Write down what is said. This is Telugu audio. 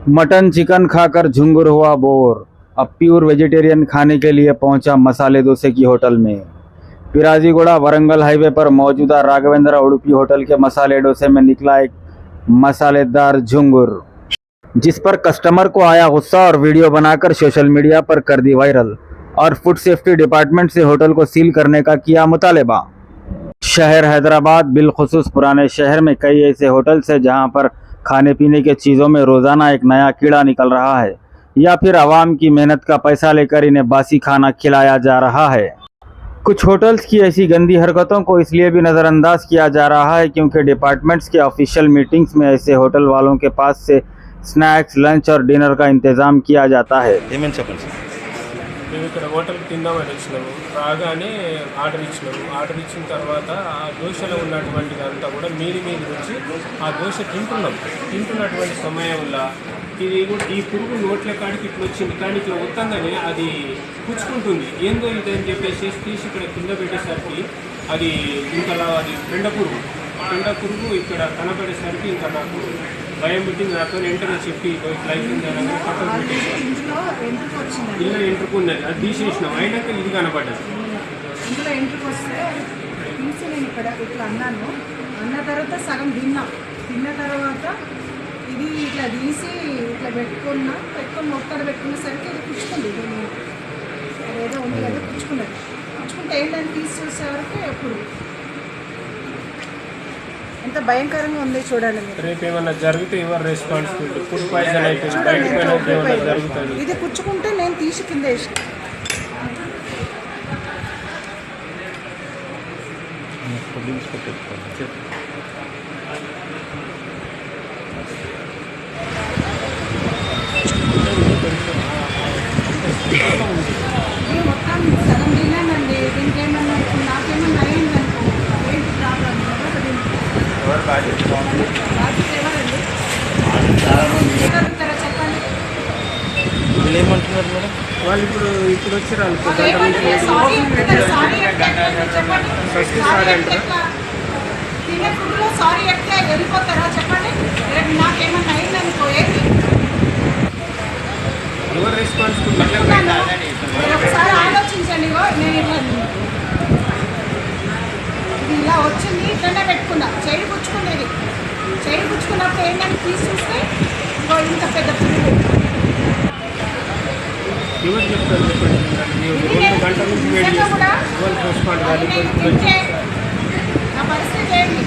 मटन चिकन खाकर झुंगुर हुआ बोर। अब प्योर वेजिटेरियन खाने के लिए पहुंचा मसाले डोसे की होटल में। पिराजीगुड़ा वरंगल हाईवे पर मौजूदा राघवेंद्र उडुपी होटल के मसाले डोसे में निकला एक मसालेदार झुंगुर, जिस पर कस्टमर को आया गुस्सा और वीडियो बनाकर सोशल मीडिया पर कर दी वायरल और फूड सेफ्टी डिपार्टमेंट से होटल को सील करने का किया मुतालबा। शहर हैदराबाद बिलखुसूस पुराने शहर में कई ऐसे होटल्स हैं जहां पर खाने पीने के चीज़ों में रोज़ाना एक नया कीड़ा निकल रहा है या फिर आवाम की मेहनत का पैसा लेकर इन्हें बासी खाना खिलाया जा रहा है। कुछ होटल्स की ऐसी गंदी हरकतों को इसलिए भी नज़रअंदाज किया जा रहा है क्योंकि डिपार्टमेंट्स के ऑफिशियल मीटिंग्स में ऐसे होटल वालों के पास से स्नैक्स, लंच और डिनर का इंतज़ाम किया जाता है। మేము ఇక్కడ హోటల్కి తిందామని వచ్చినాము. రాగానే ఆర్డర్ ఇచ్చిన తర్వాత ఆ దోశలో ఉన్నటువంటిది అంతా కూడా మీది వచ్చి ఆ దోశ తింటున్నటువంటి సమయంలో ఈ పురుగు నోట్ల కాడికి ఇట్లా వచ్చింది. కానీ ఇట్లా వస్తుందని అది పుచ్చుకుంటుంది. ఏందో ఇదని చెప్పేసి తీసి ఇక్కడ కింద పెట్టేసరికి అది ఇంతలా అది పెండ పురుగు ఇక్కడ కనపడేసరికి ఇంకా నాకు భయం పుట్టింది. నాతో వెంటనే చెప్పి ఇట్లా అయిపోయింది అనగా పక్కన పెట్టేసాను. ఇలా ఎంట్రుకున్నది, అది తీసేసినాం. అయినాక ఇది కనపడ్డది. ఇందులో ఎంట్రుకు వస్తే తీసి నేను ఇక్కడ ఇట్లా అన్న తర్వాత సగం తిన్న తర్వాత ఇది ఇట్లా తీసి ఇట్లా పెట్టుకొని మొక్కలు పెట్టుకునేసరికి అది పుచ్చుకుంది. అదేదో ఉంది కదా పుచ్చుకుంటే ఏంటని తీసి చూసేవరకు ఎప్పుడు ఎంత భయంకరంగా ఉంది చూడాలి. రేపు ఏమన్నా జరిగితే ఎవరు రెస్పాన్సిబిలిటీ? ఫుడ్ పాయిజన్ అయిపోయింది, జరుగుతుంది. ఇది పుచ్చుకుంటే నేను తీసి కింద వేసిన. ఇది మొత్తం సగం తిన్నానండి. దీనికి ఏమన్నా ఇప్పుడు నాకేమన్నా అయ్యిందనుకో ఏంటి ప్రాబ్లం? చెప్పండి. ఏమంటున్నారు మేడం వాళ్ళు? ఇప్పుడు వచ్చారు తినే ఫుడ్లో సారీ చెప్తే వెళ్ళిపోతారా? చెప్పండి. రేపు నాకేమన్నా అయిందనుకో ఎవరు రెస్పాన్సిబుల్? ఒకసారి ఆలోచించండి. నేను ఇది ఇలా వచ్చింది, ఇట్లనే పెట్టుకున్నా. చెయ్యి పుచ్చుకున్నప్పుడు ఏంటని తీసి చూస్తే ఇంత పెద్ద పురుగు. ఎవరు చెప్తారు చెప్పండి. 2 గంటల నుంచి నా పరిస్థితి ఏంటి?